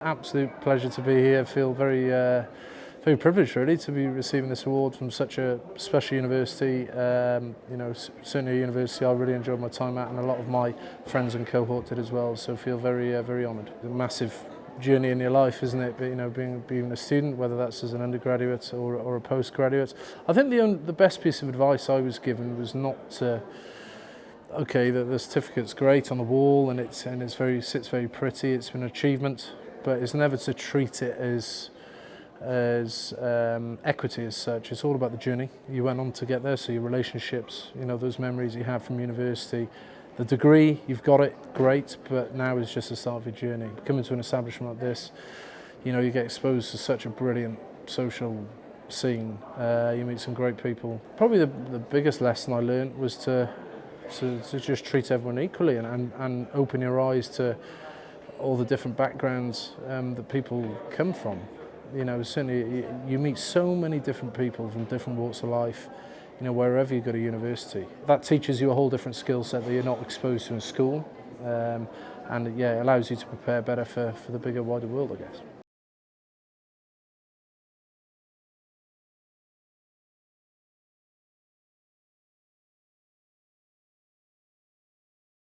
Absolute pleasure to be here. Feel very privileged really to be receiving this award from such a special university. Certainly a university I really enjoyed my time at, and a lot of my friends and cohort did as well. So feel very honoured. A massive journey in your life, isn't it? But, being a student, whether that's as an undergraduate or a postgraduate. I think the best piece of advice I was given was not to. Okay, the certificate's great on the wall and sits very pretty. It's an achievement, but it's never to treat it as equity as such. It's all about the journey you went on to get there. So your relationships, those memories you have from university, the degree you've got it, great, but now is just the start of your journey. Coming to an establishment like this, you get exposed to such a brilliant social scene. You meet some great people. Probably the biggest lesson I learned was to just treat everyone equally and open your eyes to all the different backgrounds that people come from. Certainly you meet so many different people from different walks of life, wherever you go to university. That teaches you a whole different skill set that you're not exposed to in school, and it allows you to prepare better for the bigger, wider world, I guess.